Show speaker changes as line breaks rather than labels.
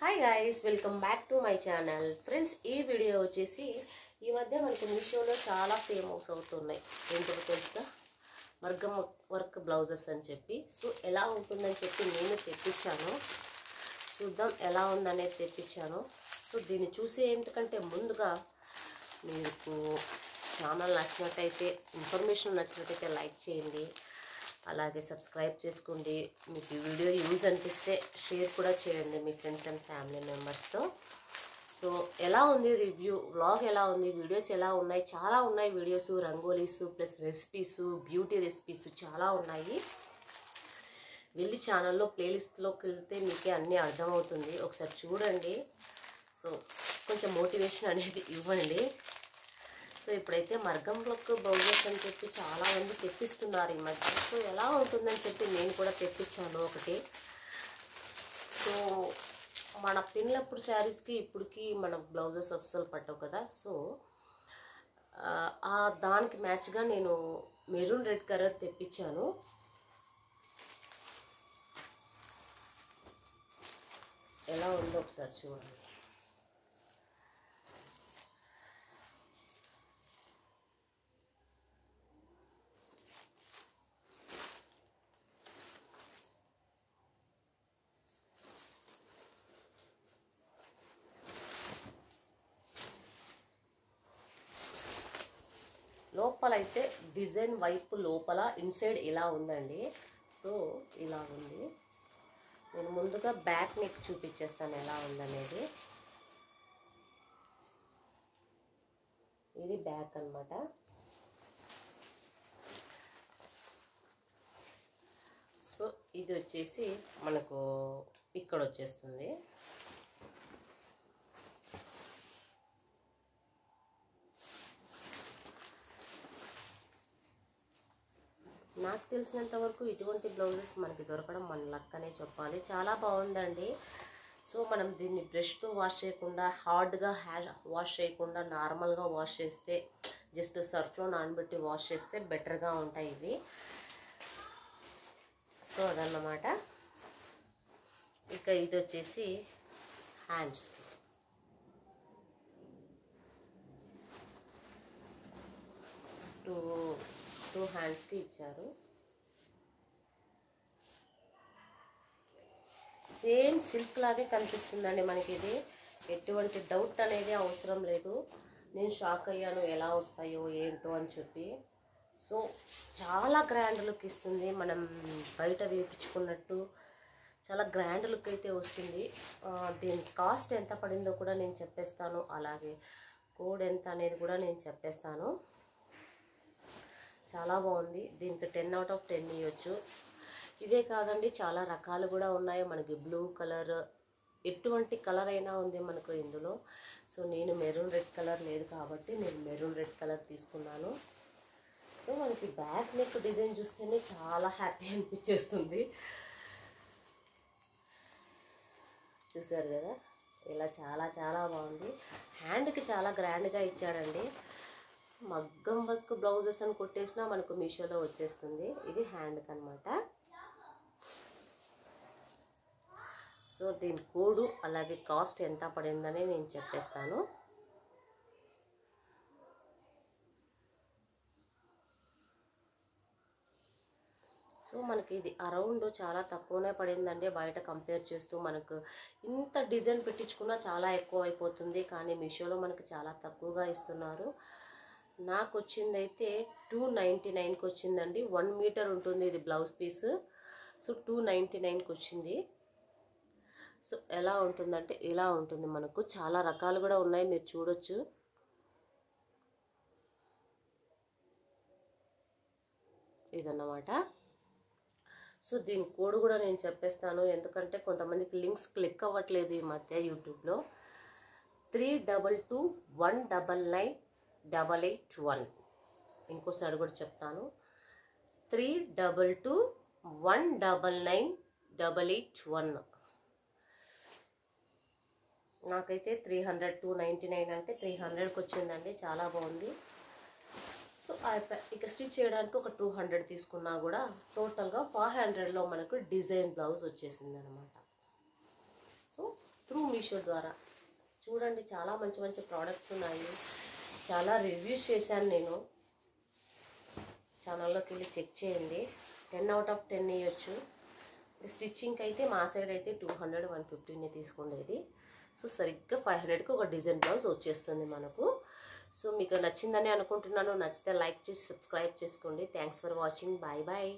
Hi guys, welcome back to my channel. Friends, ఈ video వచ్చేసి ఈ మధ్య మనకి మీషోలో చాలా ఫేమస్ అవుతున్నాయి. ఏంటో తెలుసుగా, మగ్గం వర్క్ బ్లౌజెస్ అని చెప్పి. సో ఎలా ఉంటుందని చెప్పి నేను తెప్పించాను. చూద్దాం ఎలా ఉందనేది తెప్పించాను. సో దీన్ని చూసే ఎందుకంటే ముందుగా మీకు ఛానల్ నచ్చినట్టయితే, ఇన్ఫర్మేషన్ నచ్చినట్టయితే లైక్ చేయండి, అలాగే సబ్స్క్రైబ్ చేసుకోండి. మీకు ఈ వీడియో యూజ్ అనిపిస్తే షేర్ కూడా చేయండి మీ ఫ్రెండ్స్ అండ్ ఫ్యామిలీ మెంబర్స్తో. సో ఎలా ఉంది రివ్యూ, వ్లాగ్ ఎలా ఉంది, వీడియోస్ ఎలా ఉన్నాయి, చాలా ఉన్నాయి videos, rangolis plus recipes, beauty recipes చాలా ఉన్నాయి. వెళ్ళి ఛానల్లో ప్లేలిస్ట్లోకి వెళ్తే మీకే అన్నీ అర్థమవుతుంది. ఒకసారి చూడండి. సో కొంచెం మోటివేషన్ అనేది ఇవ్వండి. సో ఇప్పుడైతే మగ్గం వర్క్ బ్లౌజెస్ అని చెప్పి చాలామంది తెప్పిస్తున్నారు ఈ మధ్య. సో ఎలా ఉంటుందని చెప్పి నేను కూడా తెప్పించాను ఒకటి. సో మన పిల్లప్పుడు శారీస్కి ఇప్పటికి మన బ్లౌజెస్ అస్సలు పట్టవు కదా. సో దానికి మ్యాచ్గా నేను మెరూన్ రెడ్ కలర్ తెప్పించాను. ఎలా ఉందో ఒకసారి చూడండి. లోపలైతే డిజైన్ వైపు లోపల ఇన్సైడ్ ఇలా ఉందండి. సో ఇలా ఉంది. నేను ముందుగా బ్యాక్ నెక్ చూపించేస్తాను ఎలా ఉందనేది. ఇది బ్యాక్ అన్నమాట. సో ఇది వచ్చేసి మనకు ఇక్కడ వచ్చేస్తుంది. నాకు తెలిసినంత వరకు ఇటువంటి బ్లౌజెస్ మనకి దొరకడం మన లక్ అనే చెప్పాలి. చాలా బాగుందండి. సో మనం దీన్ని బ్రష్తో వాష్ చేయకుండా, హార్డ్గా వాష్ చేయకుండా నార్మల్గా వాష్ చేస్తే, జస్ట్ సర్ఫ్లో నానబెట్టి వాష్ చేస్తే బెటర్గా ఉంటాయి ఇవి. సో అదన్నమాట. ఇక ఇది వచ్చేసి హ్యాండ్స్. టూ హ్యాండ్స్కి ఇచ్చారు. సేమ్ సిల్క్ లాగే కనిపిస్తుందండి మనకి. ఇది ఎటువంటి డౌట్ అనేది అవసరం లేదు. నేను షాక్ అయ్యాను ఎలా వస్తాయో ఏంటో అని చెప్పి. సో చాలా గ్రాండ్ లుక్ ఇస్తుంది. మనం బయట వేయించుకున్నట్టు చాలా గ్రాండ్ లుక్ అయితే వస్తుంది. దీని కాస్ట్ ఎంత పడిందో కూడా నేను చెప్పేస్తాను, అలాగే కోడ్ ఎంత అనేది కూడా నేను చెప్పేస్తాను. చాలా బాగుంది. దీనికి 10 out of 10 ఇవ్వచ్చు. ఇవే కాదండి, చాలా రకాలు కూడా ఉన్నాయి. మనకి బ్లూ కలర్, ఎటువంటి కలర్ అయినా ఉంది మనకు ఇందులో. సో నేను మెరూన్ రెడ్ కలర్ లేదు కాబట్టి నేను మెరూన్ రెడ్ కలర్ తీసుకున్నాను. సో మనకి బ్యాక్ నెక్ డిజైన్ చూస్తేనే చాలా హ్యాపీ అనిపించేస్తుంది. చూసారు కదా, ఇలా చాలా చాలా బాగుంది. హ్యాండ్కి చాలా గ్రాండ్గా ఇచ్చాడండి. మగ్గం వర్క్ బ్లౌజెస్ అని కొట్టేసినా మనకు మీషోలో వచ్చేస్తుంది. ఇది హ్యాండ్కి అనమాట. సో దీని కోడ్ అలాగే కాస్ట్ ఎంత పడిందని నేను చెప్పేస్తాను. సో మనకి ఇది అరౌండ్ చాలా తక్కువనే పడిందండి బయట కంపేర్ చేస్తూ. మనకు ఇంత డిజైన్ పెట్టించుకున్నా చాలా ఎక్కువ అయిపోతుంది, కానీ మీషోలో మనకు చాలా తక్కువగా ఇస్తున్నారు. నాకు వచ్చిందైతే 299కి వచ్చిందండి. 1 మీటర్ ఉంటుంది ఇది బ్లౌజ్ పీస్. సో 299కి వచ్చింది. సో ఎలా ఉంటుందంటే ఇలా ఉంటుంది. మనకు చాలా రకాలు కూడా ఉన్నాయి, మీరు చూడొచ్చు. ఇదన్నమాట. సో దీని కోడ్ కూడా నేను చెప్పేస్తాను, ఎందుకంటే కొంతమందికి లింక్స్ క్లిక్ అవ్వట్లేదు ఈ మధ్య యూట్యూబ్లో. 322199881. ఇంకోసారి కూడా చెప్తాను, 322199881. నాకైతే 299 అంటే 300కి వచ్చిందండి. చాలా బాగుంది. సో ఇక స్టిచ్ చేయడానికి ఒక 200 తీసుకున్నా కూడా టోటల్గా 500లో మనకు డిజైన్ బ్లౌజ్ వచ్చేసింది అనమాట. సో త్రూ మీషో ద్వారా. చూడండి చాలా మంచి మంచి ప్రోడక్ట్స్ ఉన్నాయి. చాలా రివ్యూస్ చేశాను నేను. ఛానల్లోకి వెళ్ళి చెక్ చేయండి. 10 out of 10 ఇవ్వచ్చు. స్టిచ్చింగ్కి అయితే మా సైడ్ అయితే 200 150 తీసుకుండేది. సో సరిగ్గా 500కి ఒక డిజైన్ బ్లౌజ్ వచ్చేస్తుంది మనకు. సో మీకు నచ్చిందని అనుకుంటున్నాను. నచ్చితే లైక్ చేసి సబ్స్క్రైబ్ చేసుకోండి. Thanks for watching. Bye bye.